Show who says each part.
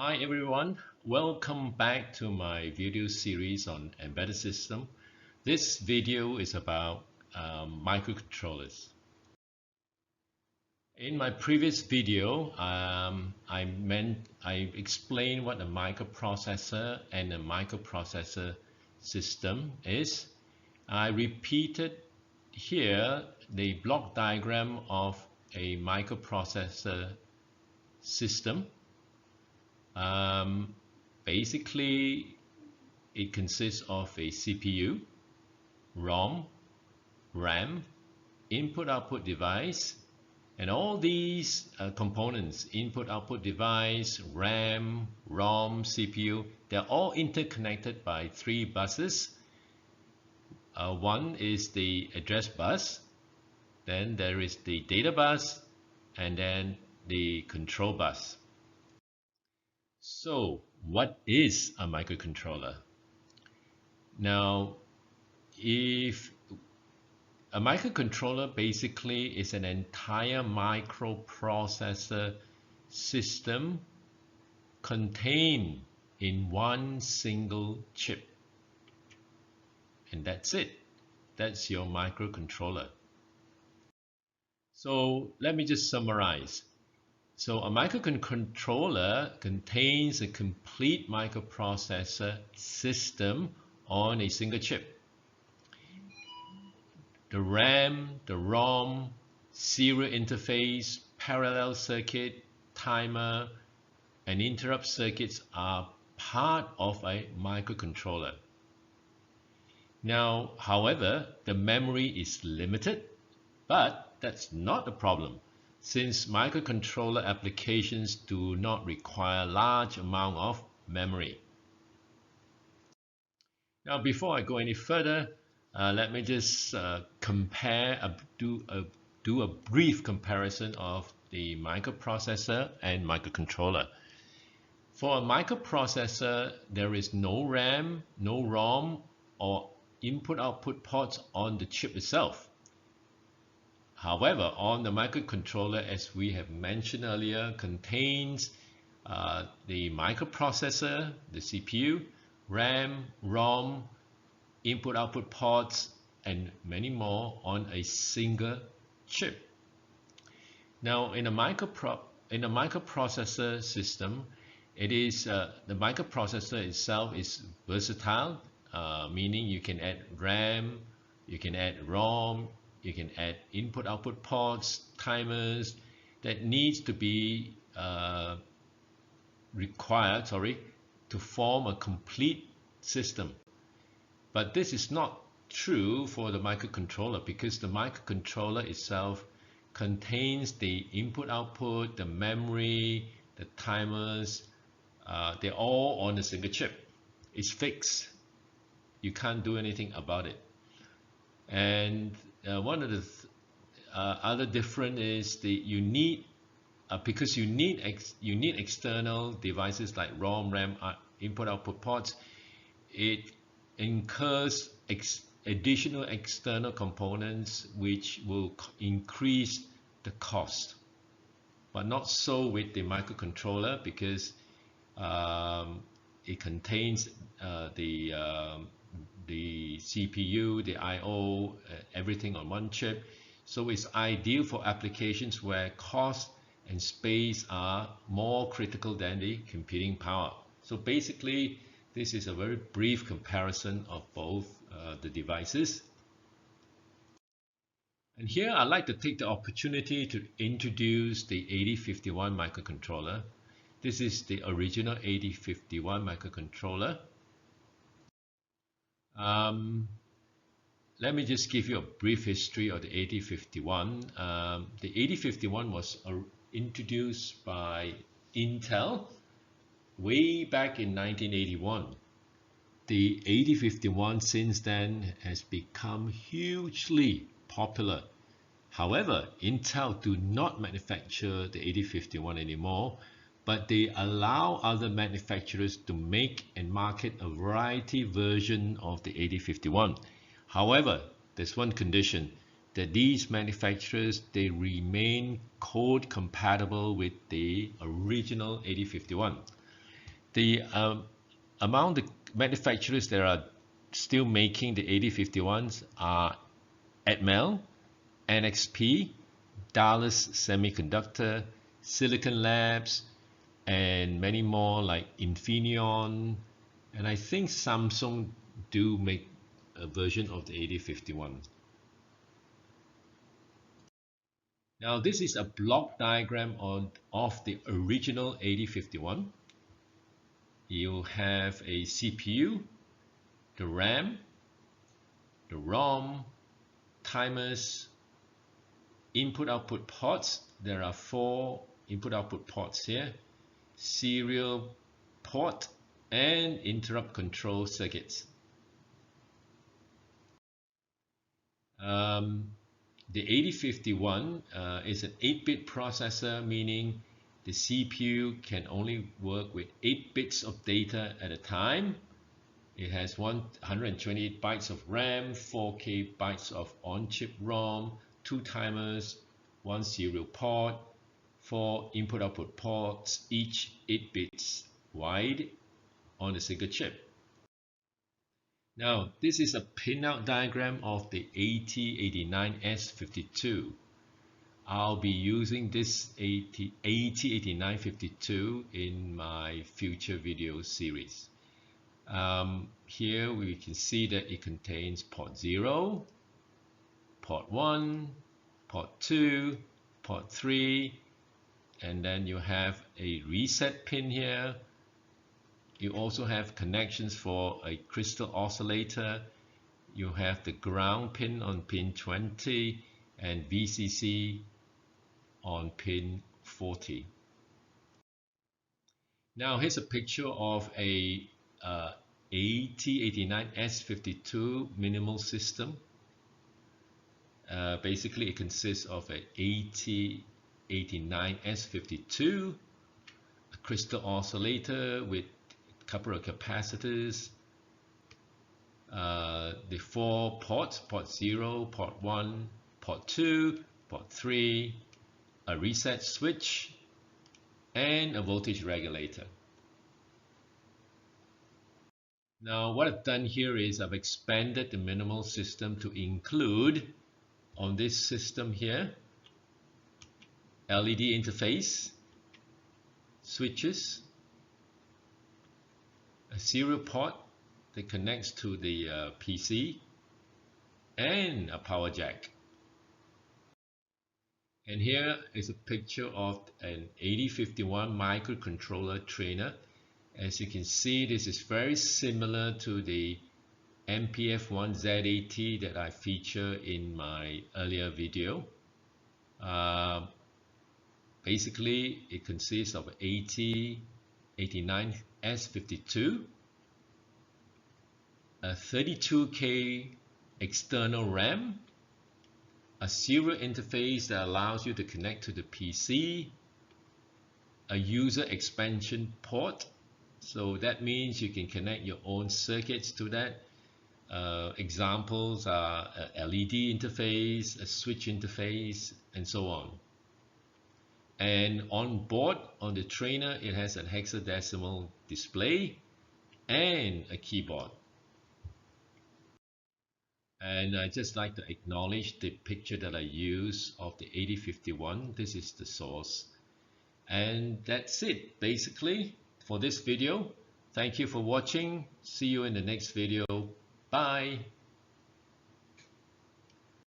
Speaker 1: Hi everyone, welcome back to my video series on embedded system. This video is about microcontrollers. In my previous video, I explained what a microprocessor and a microprocessor system is. I repeated here the block diagram of a microprocessor system. Basically, it consists of a CPU, ROM, RAM, input-output device, and all these components, input-output device, RAM, ROM, CPU, they're all interconnected by three buses. One is the address bus, then there is the data bus, and then the control bus. So, what is a microcontroller? Now, if a microcontroller basically is an entire microprocessor system contained in one single chip. And that's it. That's your microcontroller. So let me just summarize. So a microcontroller contains a complete microprocessor system on a single chip. The RAM, the ROM, serial interface, parallel circuit, timer, and interrupt circuits are part of a microcontroller. Now, however, the memory is limited, but that's not a problem, since microcontroller applications do not require large amount of memory. Now, before I go any further, let me just do a brief comparison of the microprocessor and microcontroller. For a microprocessor, there is no RAM, no ROM, or input-output ports on the chip itself. However, on the microcontroller, as we have mentioned earlier, contains the microprocessor, the CPU, RAM, ROM, input-output ports, and many more on a single chip. Now, in a microprocessor system, it is the microprocessor itself is versatile, meaning you can add RAM, you can add ROM, you can add input-output ports, timers that needs to be required to form a complete system. But this is not true for the microcontroller, because the microcontroller itself contains the input-output, the memory, the timers. They're all on a single chip. It's fixed. You can't do anything about it. And one of the other difference is because you need external devices like ROM, RAM, input-output ports. It incurs additional external components which will increase the cost, but not so with the microcontroller, because it contains the CPU, the I/O, everything on one chip. So it's ideal for applications where cost and space are more critical than the computing power. So basically, this is a very brief comparison of both the devices. And here I'd like to take the opportunity to introduce the 8051 microcontroller. This is the original 8051 microcontroller. Let me just give you a brief history of the 8051. The 8051 was introduced by Intel way back in 1981. The 8051 since then has become hugely popular. However, Intel do not manufacture the 8051 anymore, but they allow other manufacturers to make and market a variety version of the 8051. However, there's one condition, that these manufacturers, they remain code compatible with the original 8051. The among the manufacturers that are still making the 8051s are Atmel, NXP, Dallas Semiconductor, Silicon Labs, and many more like Infineon, and I think Samsung do make a version of the 8051. Now this is a block diagram of the original 8051. You have a CPU, the RAM, the ROM, timers, input-output ports. There are 4 input-output ports here, serial port, and interrupt control circuits. The 8051 is an 8-bit processor, meaning the CPU can only work with 8 bits of data at a time. It has 128 bytes of RAM, 4K bytes of on-chip ROM, 2 timers, 1 serial port, 4 input-output ports, each 8 bits wide on a single chip. Now, this is a pinout diagram of the AT89S52. I'll be using this AT8952 in my future video series. Here we can see that it contains port 0, port 1, port 2, port 3, and then you have a reset pin here. You also have connections for a crystal oscillator. You have the ground pin on pin 20 and VCC on pin 40. Now here's a picture of a AT89S52 minimal system. Basically it consists of an AT89S52, a crystal oscillator with a couple of capacitors, the 4 ports, port 0, port 1, port 2, port 3, a reset switch, and a voltage regulator. Now what I've done here is I've expanded the minimal system to include, on this system here, LED interface, switches, a serial port that connects to the PC, and a power jack. And here is a picture of an 8051 microcontroller trainer. As you can see, this is very similar to the MPF1Z80 that I feature in my earlier video. Basically, it consists of AT89S52, a 32K external RAM, a serial interface that allows you to connect to the PC, a user expansion port, so that means you can connect your own circuits to that. Examples are a LED interface, a switch interface, and so on. And on board, on the trainer, it has a hexadecimal display and a keyboard. And I'd just like to acknowledge the picture that I use of the 8051. This is the source. And that's it, basically, for this video. Thank you for watching. See you in the next video. Bye.